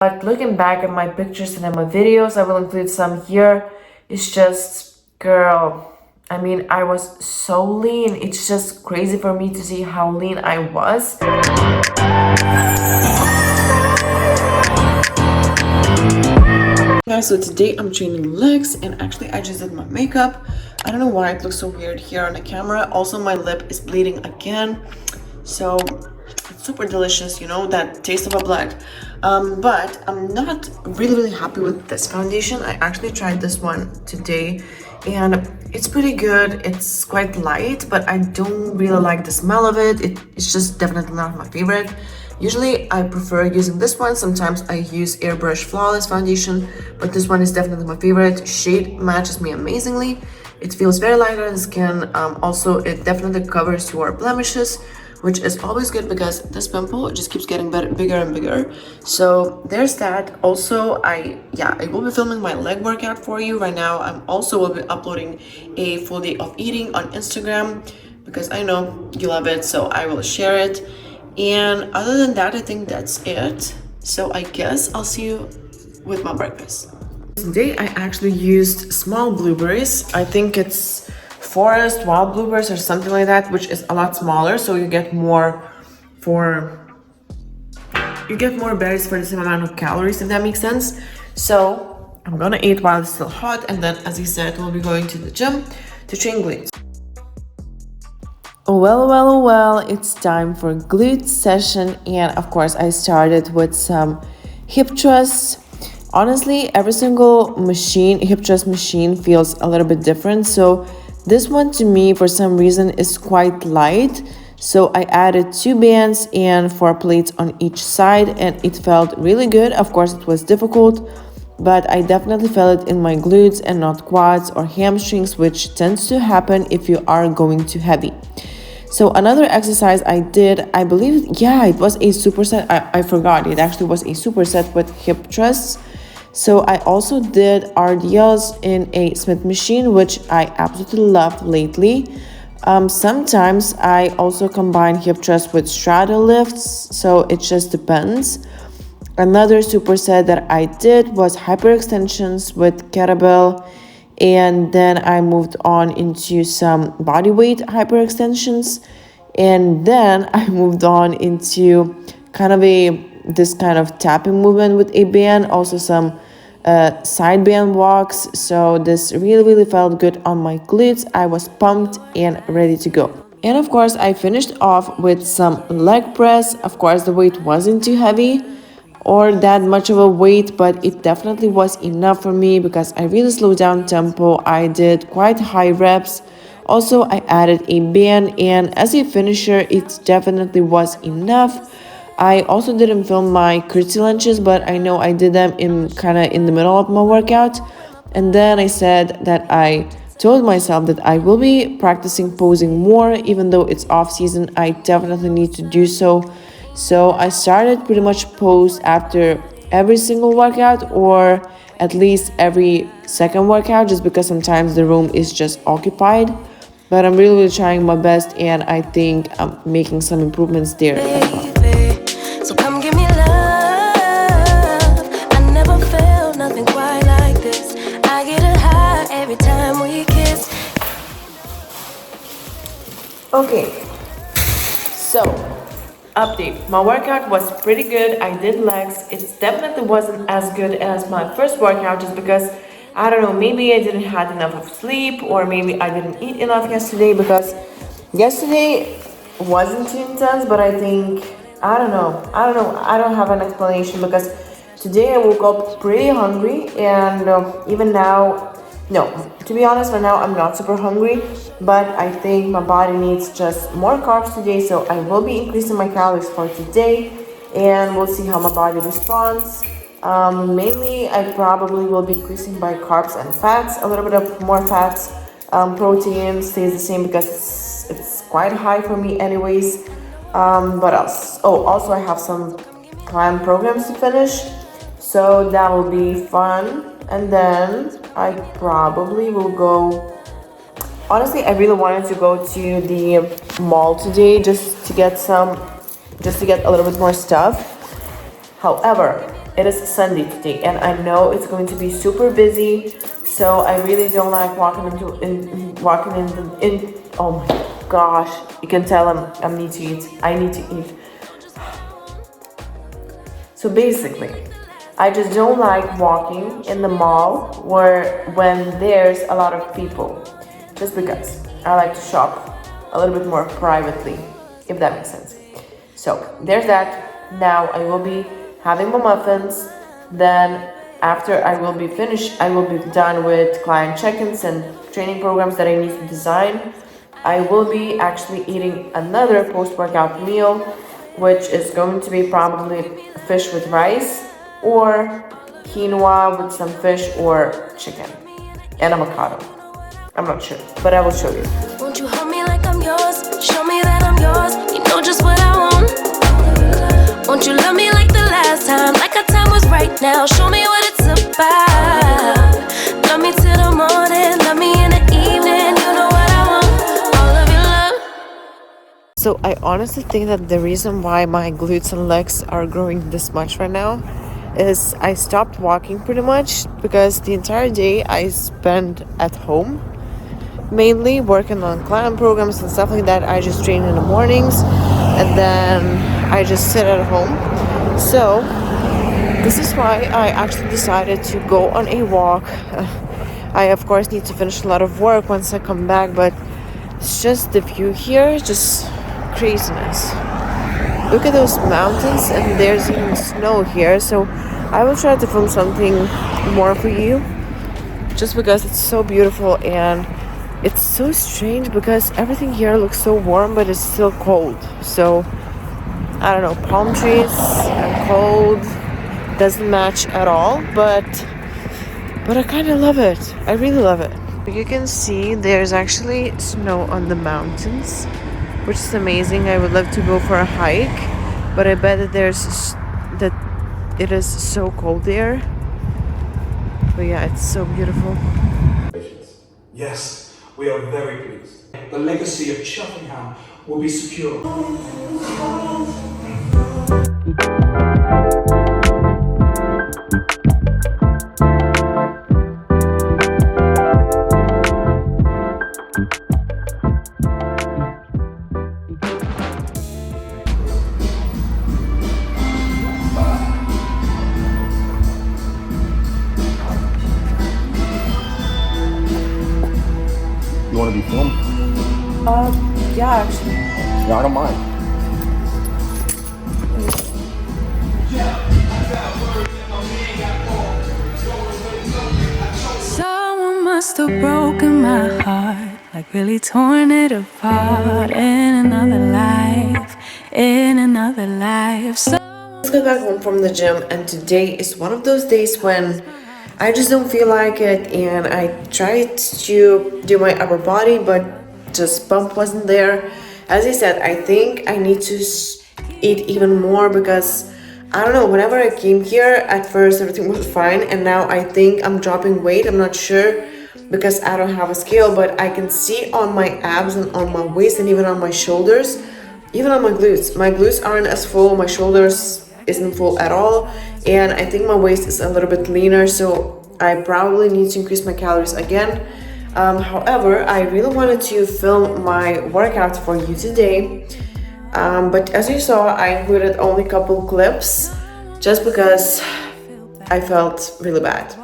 But looking back at my pictures and at my videos, I will include some here. It's just, girl, I mean, I was so lean. It's just crazy for me to see how lean I was. Guys, so today I'm training legs, and actually I just did my makeup. I don't know why it looks so weird here on the camera. Also, my lip is bleeding again. So it's super delicious, you know, that taste of a blood. But I'm not really happy with this foundation. I actually tried this one today and it's pretty good. It's quite light, but I don't really like the smell of it. It's just definitely not my favorite. Usually I prefer using this one. Sometimes I use Airbrush Flawless foundation, but this one is definitely my favorite. Shade matches me amazingly. It feels very light on the skin. Also, it definitely covers your blemishes, which is always good because this pimple just keeps getting bigger and bigger. So there's that. Also, I will be filming my leg workout for you right now. I'm also will be uploading a full day of eating on Instagram because I know you love it, so I will share it. And other than that, I think that's it. So I guess I'll see you with my breakfast. Today I actually used small blueberries. I think it's forest wild blueberries or something like that, which is a lot smaller, so you get more berries for the same amount of calories, if that makes sense. So I'm gonna eat while it's still hot, and then, as you said, we'll be going to the gym to train glutes. Well, it's time for glute session, and of course I started with some hip thrusts. Honestly, every single hip thrust machine feels a little bit different, so this one to me for some reason is quite light. So I added 2 bands and 4 plates on each side, and it felt really good. Of course it was difficult, but I definitely felt it in my glutes and not quads or hamstrings, which tends to happen if you are going too heavy. So another exercise I did, I believe, it was a superset. I forgot, it actually was a superset with hip thrusts. So I also did RDLs in a Smith machine, which I absolutely love lately. Sometimes I also combine hip thrusts with straddle lifts, so it just depends. Another superset that I did was hyperextensions with kettlebell, and then I moved on into some bodyweight hyperextensions, and then I moved on into this kind of tapping movement with a band, also some side band walks. So this really felt good on my glutes. I was pumped and ready to go. And of course I finished off with some leg press. Of course the weight wasn't too heavy or that much of a weight, but it definitely was enough for me because I really slowed down tempo. I did quite high reps. Also, I added a band, and as a finisher, it definitely was enough. I also didn't film my curtsy lunges, but I know I did them in the middle of my workout. And then I said that I told myself that I will be practicing posing more, even though it's off season. I definitely need to do so. So I started pretty much pose after every single workout, or at least every second workout, just because sometimes the room is just occupied. But I'm really trying my best, and I think I'm making some improvements there as well. So come give me love. I never felt nothing quite like this. I get a high every time we kiss. Okay, so update. My workout was pretty good. I did legs. It definitely wasn't as good as my first workout, just because I don't know, maybe I didn't have enough of sleep, or maybe I didn't eat enough yesterday, because yesterday wasn't too intense, but I think I don't know. I don't have an explanation, because today I woke up pretty hungry, and even now, no, to be honest, right now I'm not super hungry, but I think my body needs just more carbs today, so I will be increasing my calories for today, and we'll see how my body responds. Mainly, I probably will be increasing by carbs and fats, a little bit of more fats. Protein stays the same because it's quite high for me anyways. What else? Oh, also I have some planned programs to finish, so that will be fun. And then I probably will go. Honestly, I really wanted to go to the mall today just to get a little bit more stuff. However, it is Sunday today, and I know it's going to be super busy. So I really don't like walking in. Oh my gosh, you can tell I need to eat. I need to eat. So basically, I just don't like walking in the mall when there's a lot of people, just because I like to shop a little bit more privately, if that makes sense. So there's that. Now I will be having my muffins. Then after I will be finished, I will be done with client check-ins and training programs that I need to design. I will be actually eating another post-workout meal, which is going to be probably fish with rice or quinoa with some fish or chicken and avocado. I'm not sure, but I will show you. Won't you hold me like I'm yours? Show me that I'm yours. You know just what I want. Won't you love me like the last time? Like our time was right now. Show me what it's about. Love me till the morning. Love me in the evening. You know what I want. All of your love. So I honestly think that the reason why my glutes and legs are growing this much right now is I stopped walking pretty much because the entire day I spend at home, mainly working on client programs and stuff like that. I just train in the mornings and then I just sit at home. So this is why I actually decided to go on a walk. I of course need to finish a lot of work once I come back, but it's just the view here, just craziness. Look at those mountains, and there's even snow here, so I will try to film something more for you just because it's so beautiful. And it's so strange because everything here looks so warm but it's still cold. So I don't know, palm trees and cold doesn't match at all, but I kind of love it. I really love it. You can see there's actually snow on the mountains, which is amazing. I would love to go for a hike, but I bet that it is so cold there. But yeah, it's so beautiful. Yes, we are very pleased. The legacy of Cheltenham will be secure. You want to be filmed? Yeah, actually. Yeah, I don't mind. Someone must have broken my heart, like really torn it apart in another life, in another life. Let's get back home from the gym, and today is one of those days when I just don't feel like it, and I tried to do my upper body, but just pump wasn't there. As I said, I think I need to eat even more because I don't know, whenever I came here, at first everything was fine, and now I think I'm dropping weight. I'm not sure because I don't have a scale, but I can see on my abs and on my waist and even on my shoulders, even on my glutes. My glutes aren't as full, my shoulders isn't full at all, and I think my waist is a little bit leaner, so I probably need to increase my calories again. However, I really wanted to film my workout for you today, but as you saw, I included only a couple clips just because I felt really bad.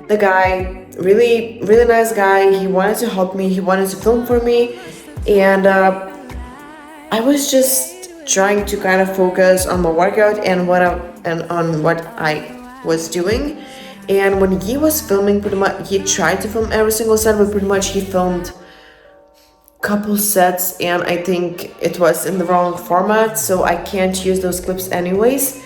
The guy, really nice guy, he wanted to help me, he wanted to film for me, and I was just trying to kind of focus on my workout and on what I was doing. And when he was filming, pretty much he tried to film every single set, but pretty much he filmed couple sets, and I think it was in the wrong format, so I can't use those clips anyways.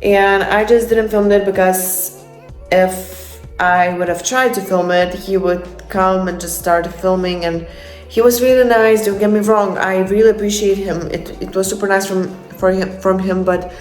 And I just didn't film it because if I would have tried to film it, he would come and just start filming, and he was really nice, don't get me wrong, I really appreciate him. It was super nice from him, but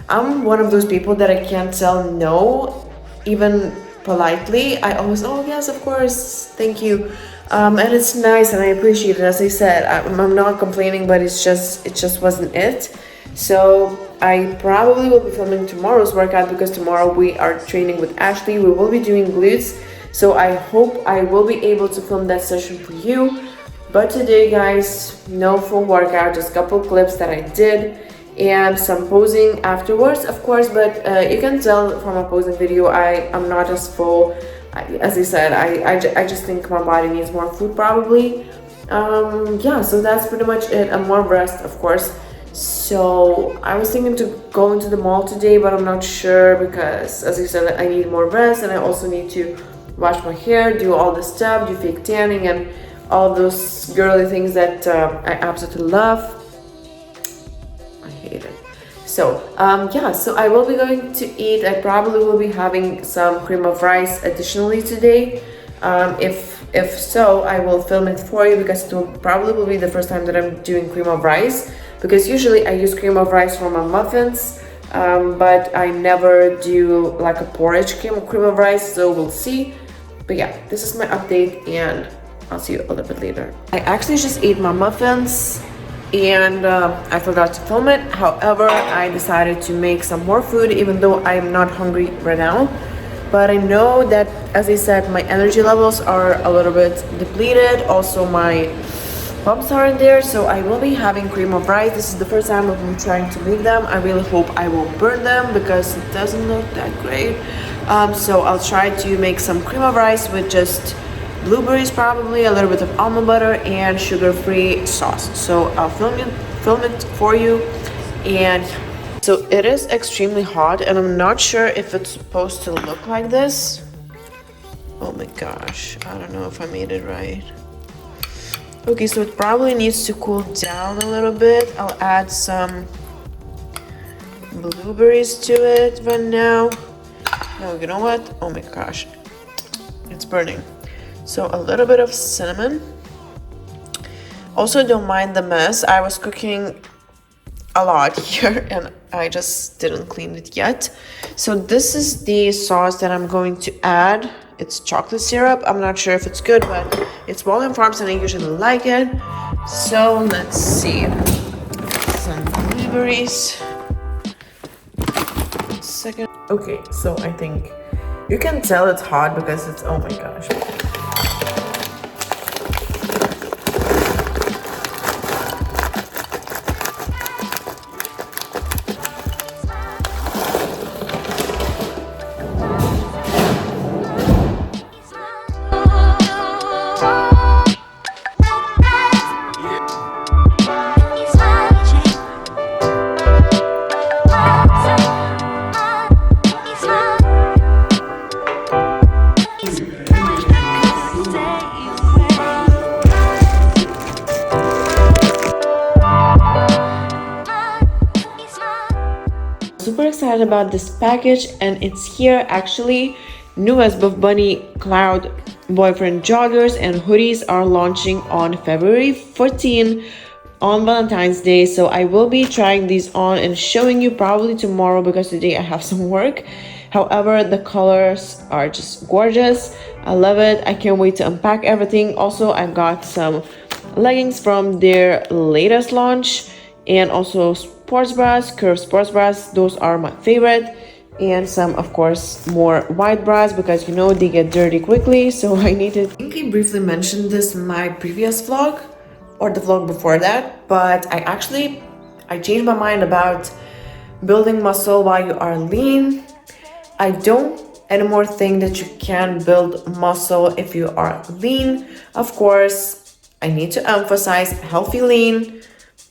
I'm one of those people that I can't tell no, even politely. I always, oh yes, of course, thank you. And it's nice and I appreciate it. As I said, I'm not complaining, but it just wasn't it. So I probably will be filming tomorrow's workout because tomorrow we are training with Ashley. We will be doing glutes, so I hope I will be able to film that session for you. But today, guys, no full workout, just a couple clips that I did and some posing afterwards, of course. But you can tell from a posing video I am not as full. As I said, I just think my body needs more food probably. Yeah, so that's pretty much it, and more rest, of course. So I was thinking to go into the mall today, but I'm not sure because, as I said, I need more rest, and I also need to wash my hair, do all this stuff, do fake tanning, and all those girly things that I absolutely love. I hate it. So yeah, so I will be going to eat. I probably will be having some cream of rice additionally today. If so, I will film it for you because it will probably be the first time that I'm doing cream of rice, because usually I use cream of rice for my muffins, but I never do like a porridge cream of rice, so we'll see. But yeah, this is my update and I'll see you a little bit later. I actually just ate my muffins and I forgot to film it. However, I decided to make some more food even though I'm not hungry right now. But I know that, as I said, my energy levels are a little bit depleted. Also, my pumps aren't there, so I will be having cream of rice. This is the first time I'm trying to make them. I really hope I won't burn them because it doesn't look that great. So I'll try to make some cream of rice with just blueberries, probably a little bit of almond butter and sugar-free sauce. So I'll film it for you. And so it is extremely hot, and I'm not sure if it's supposed to look like this. Oh my gosh, I don't know if I made it right. Okay, so it probably needs to cool down a little bit. I'll add some blueberries to it right now. No, you know what? Oh my gosh, it's burning. So a little bit of cinnamon. Also, don't mind the mess. I was cooking a lot here and I just didn't clean it yet. So this is the sauce that I'm going to add. It's chocolate syrup. I'm not sure if it's good, but it's Walden Farms and I usually like it. So let's see. Some blueberries. Second. Okay, so I think you can tell it's hot because it's, oh my gosh. Super excited about this package, and it's here actually. New as Buff Bunny Cloud Boyfriend joggers and hoodies are launching on February 14 on Valentine's Day. So I will be trying these on and showing you probably tomorrow because today I have some work. However, the colors are just gorgeous. I love it. I can't wait to unpack everything. Also, I got some leggings from their latest launch, and also sports bras, curved sports bras. Those are my favorite. And some, of course, more white bras because you know they get dirty quickly, so I needed. I think I briefly mentioned this in my previous vlog or the vlog before that, but I changed my mind about building muscle while you are lean. I don't anymore think that you can build muscle if you are lean. Of course, I need to emphasize healthy lean,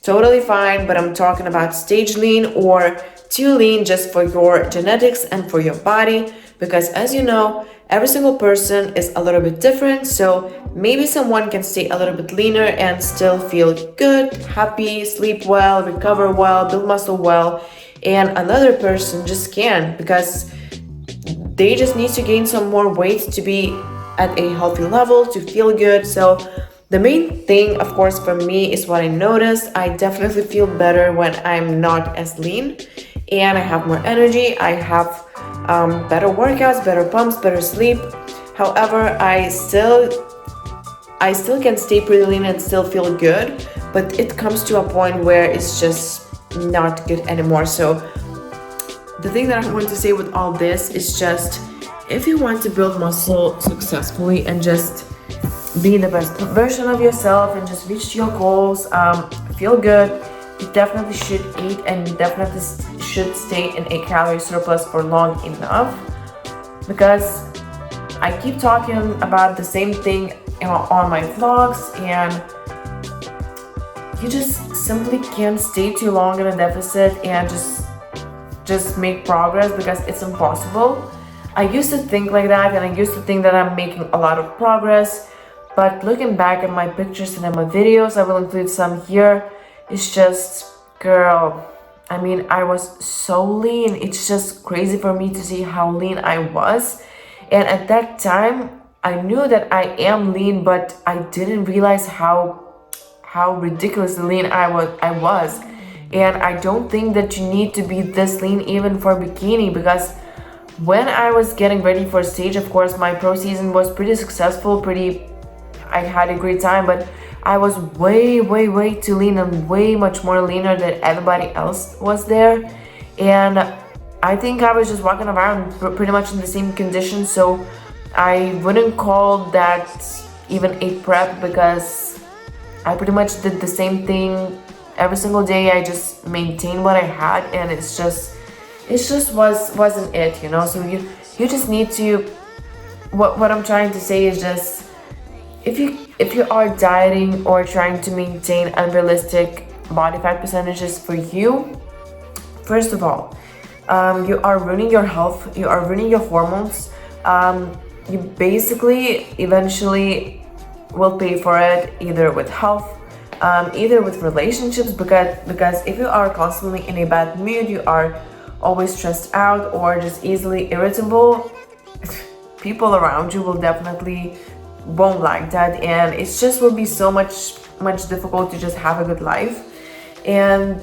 totally fine, but I'm talking about stage lean or too lean just for your genetics and for your body, because as you know, every single person is a little bit different. So maybe someone can stay a little bit leaner and still feel good, happy, sleep well, recover well, build muscle well, and another person just can't because they just need to gain some more weight to be at a healthy level, to feel good. So the main thing, of course, for me is what I noticed. I definitely feel better when I'm not as lean and I have more energy. I have better workouts, better pumps, better sleep. However, I still can stay pretty lean and still feel good, but it comes to a point where it's just not good anymore. So the thing that I want to say with all this is just, if you want to build muscle successfully and just be the best version of yourself and just reach your goals, feel good, you definitely should eat, and you definitely should stay in a calorie surplus for long enough. Because I keep talking about the same thing on my vlogs, and you just simply can't stay too long in a deficit and just make progress, because it's impossible. I used to think like that, and I used to think that I'm making a lot of progress, but looking back at my pictures and at my videos, I will include some here, it's just, girl, I mean, I was so lean. It's just crazy for me to see how lean I was. And at that time, I knew that I am lean, but I didn't realize how ridiculously lean I was. And I don't think that you need to be this lean even for bikini, because when I was getting ready for stage, of course, my pro season was pretty successful, I had a great time, but I was way too lean, and way much more leaner than everybody else was there. And I think I was just walking around pretty much in the same condition, so I wouldn't call that even a prep, because I pretty much did the same thing every single day. I just maintained what I had, and it just wasn't it, you know. So you just need to, what I'm trying to say is just, if you are dieting or trying to maintain unrealistic body fat percentages for you, first of all, you are ruining your health, you are ruining your hormones. You basically eventually will pay for it, either with health, either with relationships, because if you are constantly in a bad mood, you are always stressed out or just easily irritable, people around you will definitely won't like that, and it just will be so much difficult to just have a good life. And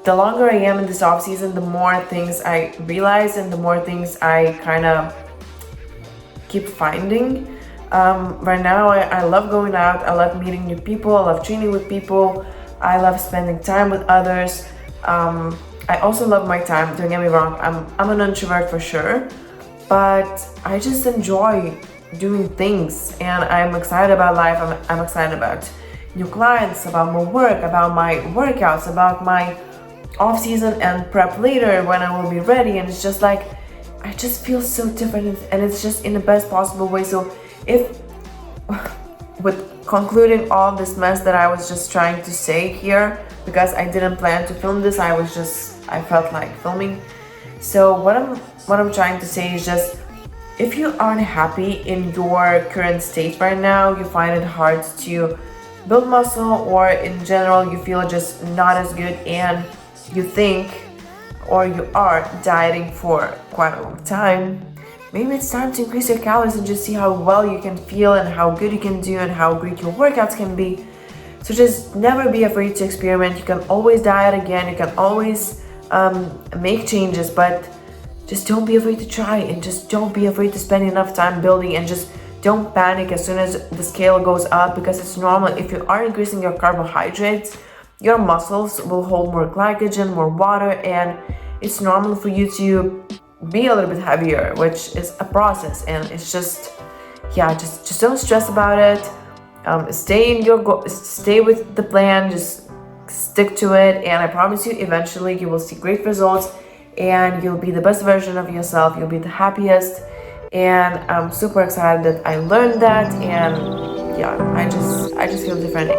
the longer I am in this off season, the more things I realize, and the more things I kind of keep finding. Right now, I love going out, I love meeting new people, I love training with people, I love spending time with others. I also love my time, don't get me wrong, I'm an introvert for sure, but I just enjoy doing things, and I'm excited about life. I'm excited about new clients, about my work, about my workouts, about my off season and prep later when I will be ready. And it's just like, I just feel so different, and it's just in the best possible way. So if with concluding all this mess that I was just trying to say here, because I didn't plan to film this, I felt like filming. So what I'm trying to say is just, if you aren't happy in your current state right now, you find it hard to build muscle, or in general you feel just not as good, and you think, or you are dieting for quite a long time, maybe it's time to increase your calories and just see how well you can feel and how good you can do and how great your workouts can be. So just never be afraid to experiment. You can always diet again, you can always make changes, but just don't be afraid to try, and just don't be afraid to spend enough time building, and just don't panic as soon as the scale goes up, because it's normal. If you are increasing your carbohydrates, your muscles will hold more glycogen, more water, and it's normal for you to be a little bit heavier, which is a process. And it's just, yeah, just don't stress about it. Stay with the plan, just stick to it, and I promise you, eventually you will see great results, and you'll be the best version of yourself, you'll be the happiest. And I'm super excited that I learned that, and yeah, I just feel different.